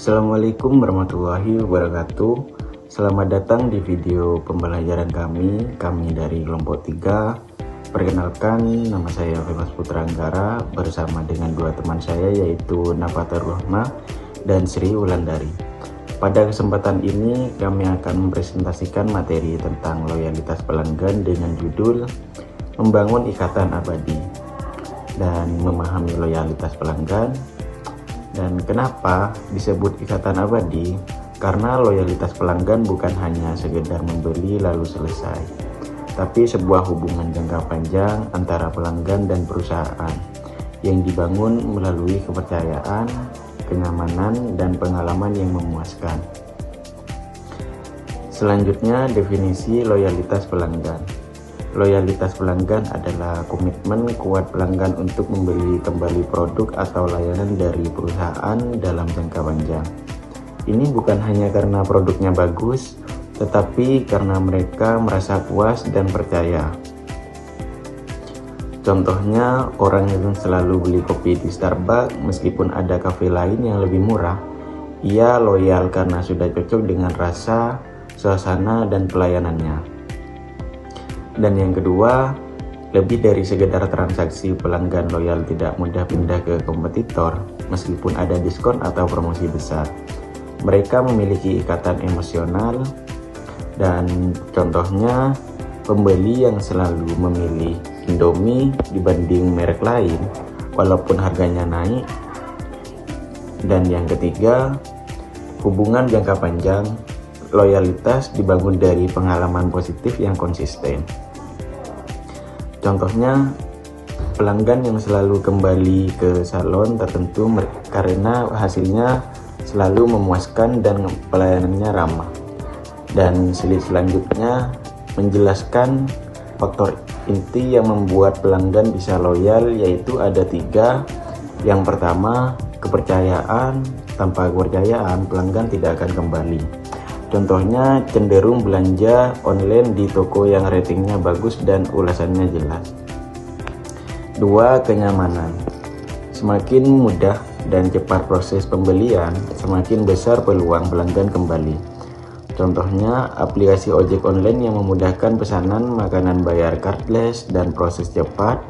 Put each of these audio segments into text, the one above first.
Assalamualaikum warahmatullahi wabarakatuh. Selamat datang di video pembelajaran kami dari kelompok 3. Perkenalkan, nama saya Femas Putra Anggara bersama dengan dua teman saya yaitu Nafatar Rohmah dan Sri Wulandari. Pada kesempatan ini kami akan mempresentasikan materi tentang loyalitas pelanggan dengan judul Membangun Ikatan Abadi dan memahami loyalitas pelanggan. Dan kenapa disebut ikatan abadi? Karena loyalitas pelanggan bukan hanya sekedar membeli lalu selesai, tapi sebuah hubungan jangka panjang antara pelanggan dan perusahaan yang dibangun melalui kepercayaan, kenyamanan, dan pengalaman yang memuaskan. Selanjutnya, definisi loyalitas pelanggan. Loyalitas pelanggan adalah komitmen kuat pelanggan untuk membeli kembali produk atau layanan dari perusahaan dalam jangka panjang. Ini bukan hanya karena produknya bagus, tetapi karena mereka merasa puas dan percaya. Contohnya, orang yang selalu beli kopi di Starbucks meskipun ada kafe lain yang lebih murah. Ia loyal karena sudah cocok dengan rasa, suasana, dan pelayanannya. Dan yang kedua, lebih dari sekedar transaksi, pelanggan loyal tidak mudah pindah ke kompetitor meskipun ada diskon atau promosi besar. Mereka memiliki ikatan emosional, dan contohnya pembeli yang selalu memilih Indomie dibanding merek lain walaupun harganya naik. Dan yang ketiga, hubungan jangka panjang. Loyalitas dibangun dari pengalaman positif yang konsisten. Contohnya, pelanggan yang selalu kembali ke salon tertentu karena hasilnya selalu memuaskan dan pelayanannya ramah. Dan selanjutnya menjelaskan faktor inti yang membuat pelanggan bisa loyal, yaitu ada 3. Yang pertama, kepercayaan. Tanpa kepercayaan, pelanggan tidak akan kembali. Contohnya cenderung belanja online di toko yang ratingnya bagus dan ulasannya jelas. 2. Kenyamanan. Semakin mudah dan cepat proses pembelian, semakin besar peluang pelanggan kembali. Contohnya aplikasi ojek online yang memudahkan pesanan makanan bayar cardless dan proses cepat.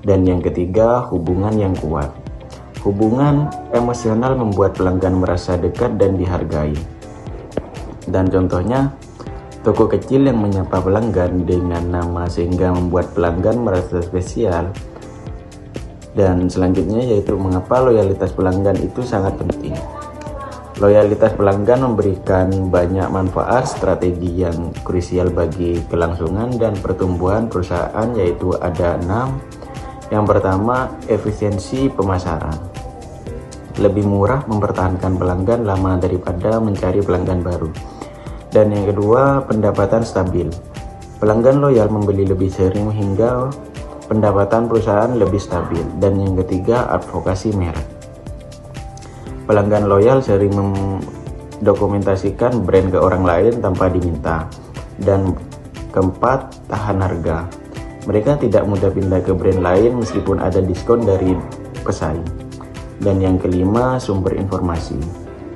Dan yang ketiga, hubungan yang kuat. Hubungan emosional membuat pelanggan merasa dekat dan dihargai. Dan contohnya, toko kecil yang menyapa pelanggan dengan nama sehingga membuat pelanggan merasa spesial. Dan selanjutnya yaitu mengapa loyalitas pelanggan itu sangat penting. Loyalitas pelanggan memberikan banyak manfaat strategi yang krusial bagi kelangsungan dan pertumbuhan perusahaan, yaitu ada 6. Yang pertama, efisiensi pemasaran. Lebih murah mempertahankan pelanggan lama daripada mencari pelanggan baru. Dan yang kedua, pendapatan stabil. Pelanggan loyal membeli lebih sering hingga pendapatan perusahaan lebih stabil. Dan yang ketiga, advokasi merek. Pelanggan loyal sering mendokumentasikan brand ke orang lain tanpa diminta. Dan keempat, tahan harga. Mereka tidak mudah pindah ke brand lain meskipun ada diskon dari pesaing. Dan yang kelima, sumber informasi.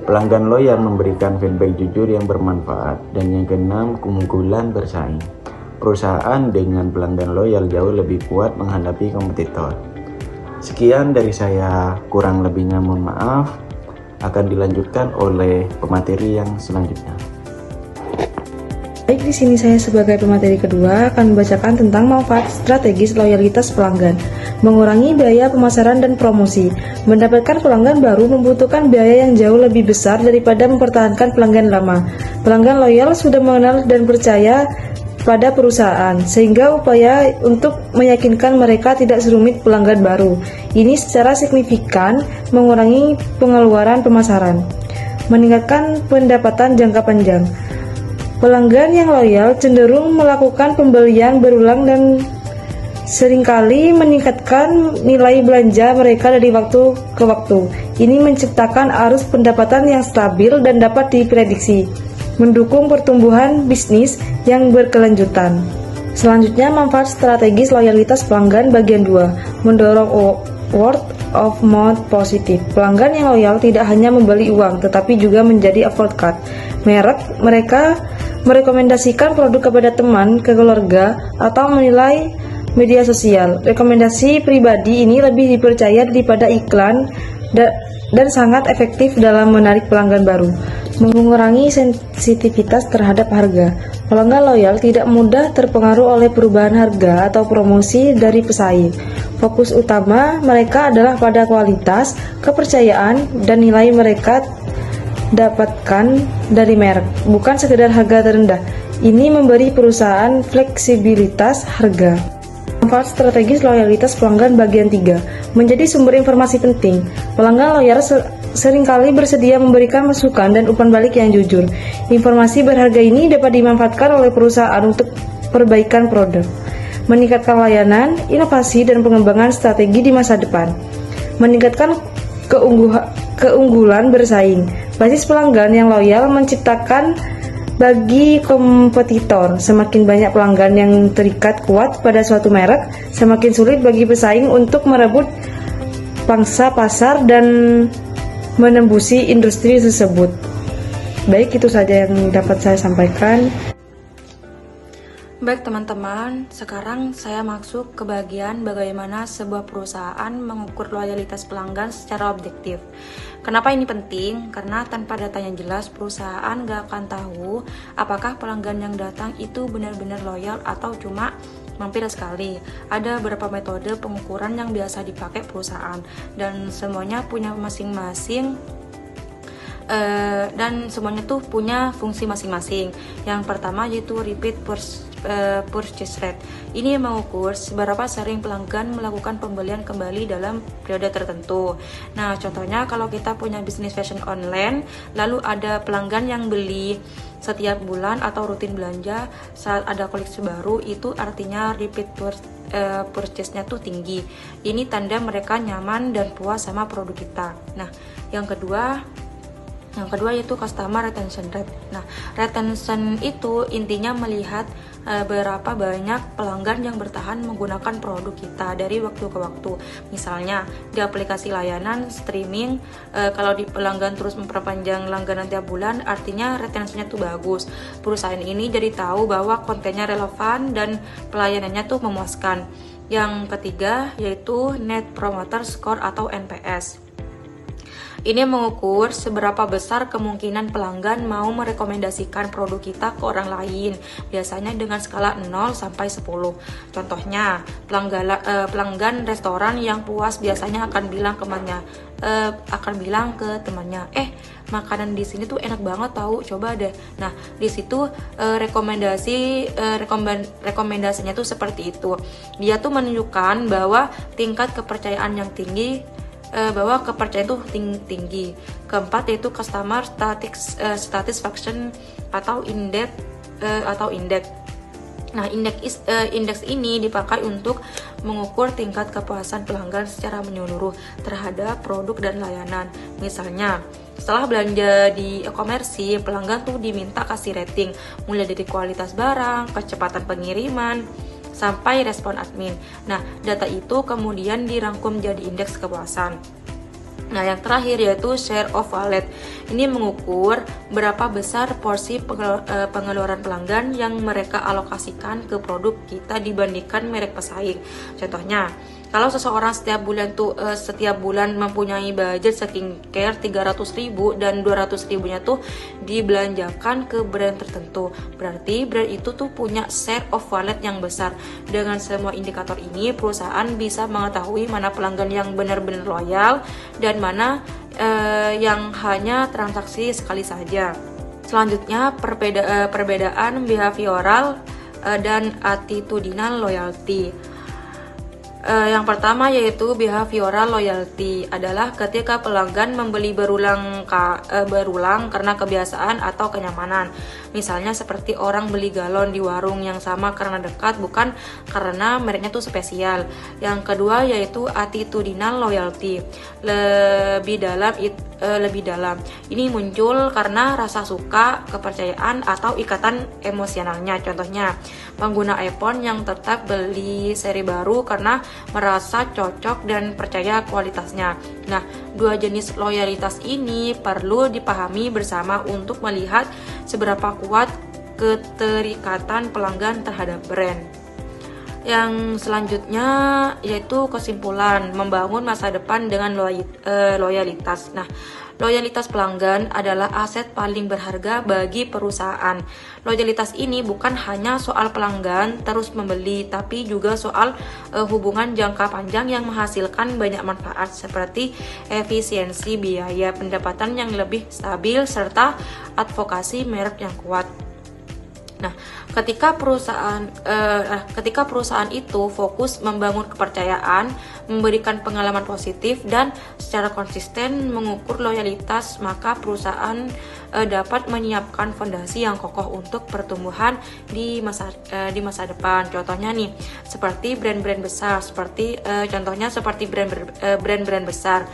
Pelanggan loyal memberikan feedback jujur yang bermanfaat. Dan yang keenam, keunggulan bersaing. Perusahaan dengan pelanggan loyal jauh lebih kuat menghadapi kompetitor. Sekian dari saya, kurang lebihnya mohon maaf. Akan dilanjutkan oleh pemateri yang selanjutnya. Baik, di sini saya sebagai pemateri kedua akan membacakan tentang manfaat strategis loyalitas pelanggan. Mengurangi biaya pemasaran dan promosi. Mendapatkan pelanggan baru membutuhkan biaya yang jauh lebih besar daripada mempertahankan pelanggan lama. Pelanggan loyal sudah mengenal dan percaya pada perusahaan, sehingga upaya untuk meyakinkan mereka tidak serumit pelanggan baru. Ini secara signifikan mengurangi pengeluaran pemasaran. Meningkatkan pendapatan jangka panjang. Pelanggan yang loyal cenderung melakukan pembelian berulang dan seringkali meningkatkan nilai belanja mereka dari waktu ke waktu. Ini menciptakan arus pendapatan yang stabil dan dapat diprediksi, mendukung pertumbuhan bisnis yang berkelanjutan. Selanjutnya, manfaat strategis loyalitas pelanggan bagian 2, mendorong word of mouth positif. Pelanggan yang loyal tidak hanya membeli uang, tetapi juga menjadi advokat merek. Mereka merekomendasikan produk kepada teman, keluarga, atau menilai media sosial. Rekomendasi pribadi ini lebih dipercaya daripada iklan dan sangat efektif dalam menarik pelanggan baru. Mengurangi sensitivitas terhadap harga. Pelanggan loyal tidak mudah terpengaruh oleh perubahan harga atau promosi dari pesaing. Fokus utama mereka adalah pada kualitas, kepercayaan, dan nilai mereka dapatkan dari merek, bukan sekedar harga terendah. Ini memberi perusahaan fleksibilitas harga. Manfaat strategis loyalitas pelanggan bagian 3. Menjadi sumber informasi penting. Pelanggan loyal seringkali bersedia memberikan masukan dan umpan balik yang jujur. Informasi berharga ini dapat dimanfaatkan oleh perusahaan untuk perbaikan produk, meningkatkan layanan, inovasi, dan pengembangan strategi di masa depan. Meningkatkan keunggulan bersaing. Basis pelanggan yang loyal menciptakan bagi kompetitor. Semakin banyak pelanggan yang terikat kuat pada suatu merek, semakin sulit bagi pesaing untuk merebut pangsa pasar dan menembusi industri tersebut. Baik, itu saja yang dapat saya sampaikan. Baik teman-teman, sekarang saya masuk ke bagian bagaimana sebuah perusahaan mengukur loyalitas pelanggan secara objektif. Kenapa ini penting? Karena tanpa data yang jelas, perusahaan gak akan tahu apakah pelanggan yang datang itu benar-benar loyal atau cuma mampir sekali. Ada beberapa metode pengukuran yang biasa dipakai perusahaan dan semuanya punya masing-masing dan semuanya tuh punya fungsi masing-masing. Yang pertama yaitu repeat purchase rate. Ini mengukur seberapa sering pelanggan melakukan pembelian kembali dalam periode tertentu. Nah, contohnya kalau kita punya bisnis fashion online, lalu ada pelanggan yang beli setiap bulan atau rutin belanja saat ada koleksi baru, itu artinya repeat purchase-nya tuh tinggi. Ini tanda mereka nyaman dan puas sama produk kita. Nah, yang kedua yaitu customer retention rate. Nah, retention itu intinya melihat berapa banyak pelanggan yang bertahan menggunakan produk kita dari waktu ke waktu. Misalnya di aplikasi layanan streaming, kalau di pelanggan terus memperpanjang langganan tiap bulan, artinya retensinya tuh bagus. Perusahaan ini jadi tahu bahwa kontennya relevan dan pelayanannya tuh memuaskan. Yang ketiga yaitu Net Promoter Score atau NPS. Ini mengukur seberapa besar kemungkinan pelanggan mau merekomendasikan produk kita ke orang lain, biasanya dengan skala 0 sampai 10. Contohnya, pelanggan restoran yang puas biasanya akan bilang ke temannya, makanan di sini tuh enak banget tahu, coba deh. Nah, di situ rekomendasinya tuh seperti itu. Dia tuh menunjukkan bahwa tingkat kepercayaan yang tinggi, bahwa kepercayaan itu tinggi. Keempat yaitu customer satisfaction atau indeks. Nah, indeks ini dipakai untuk mengukur tingkat kepuasan pelanggan secara menyeluruh terhadap produk dan layanan. Misalnya, setelah belanja di e-commerce, pelanggan tuh diminta kasih rating mulai dari kualitas barang, kecepatan pengiriman, sampai respon admin. Nah, data itu kemudian dirangkum jadi indeks kepuasan. Nah, yang terakhir yaitu share of wallet. Ini mengukur berapa besar porsi pengeluaran pelanggan yang mereka alokasikan ke produk kita dibandingkan merek pesaing. Contohnya, kalau seseorang setiap bulan mempunyai budget skincare 300.000 dan 200.000-nya tuh dibelanjakan ke brand tertentu, berarti brand itu tuh punya share of wallet yang besar. Dengan semua indikator ini, perusahaan bisa mengetahui mana pelanggan yang benar-benar loyal dan mana yang hanya transaksi sekali saja. Selanjutnya, perbedaan behavioral dan attitudinal loyalty. Yang pertama yaitu behavioral loyalty adalah ketika pelanggan membeli berulang karena kebiasaan atau kenyamanan. Misalnya seperti orang beli galon di warung yang sama karena dekat, bukan karena mereknya tuh spesial. Yang kedua yaitu attitudinal loyalty, lebih dalam. Ini muncul karena rasa suka, kepercayaan, atau ikatan emosionalnya. Contohnya, pengguna iPhone yang tetap beli seri baru karena merasa cocok dan percaya kualitasnya. Nah, dua jenis loyalitas ini perlu dipahami bersama untuk melihat seberapa kuat keterikatan pelanggan terhadap brand. Yang selanjutnya yaitu kesimpulan membangun masa depan dengan loyalitas. Nah, loyalitas pelanggan adalah aset paling berharga bagi perusahaan. Loyalitas ini bukan hanya soal pelanggan terus membeli, tapi juga soal hubungan jangka panjang yang menghasilkan banyak manfaat seperti efisiensi biaya, pendapatan yang lebih stabil, serta advokasi merek yang kuat. Nah, ketika perusahaan itu fokus membangun kepercayaan, memberikan pengalaman positif, dan secara konsisten mengukur loyalitas, maka perusahaan dapat menyiapkan fondasi yang kokoh untuk pertumbuhan di masa depan. Contohnya nih, seperti brand-brand besar, contohnya seperti brand-brand besar.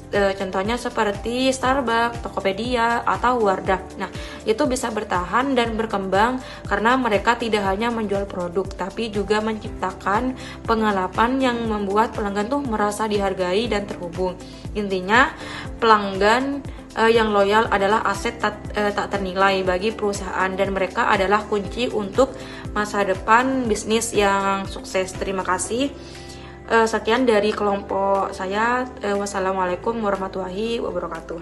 Contohnya seperti Starbucks, Tokopedia, atau Wardah. Nah, itu bisa bertahan dan berkembang karena mereka tidak hanya menjual produk, tapi juga menciptakan pengalaman yang membuat pelanggan tuh merasa dihargai dan terhubung. Intinya, pelanggan yang loyal adalah aset tak ternilai bagi perusahaan, dan mereka adalah kunci untuk masa depan bisnis yang sukses. Terima kasih. Sekian dari kelompok saya. Wassalamualaikum warahmatullahi wabarakatuh.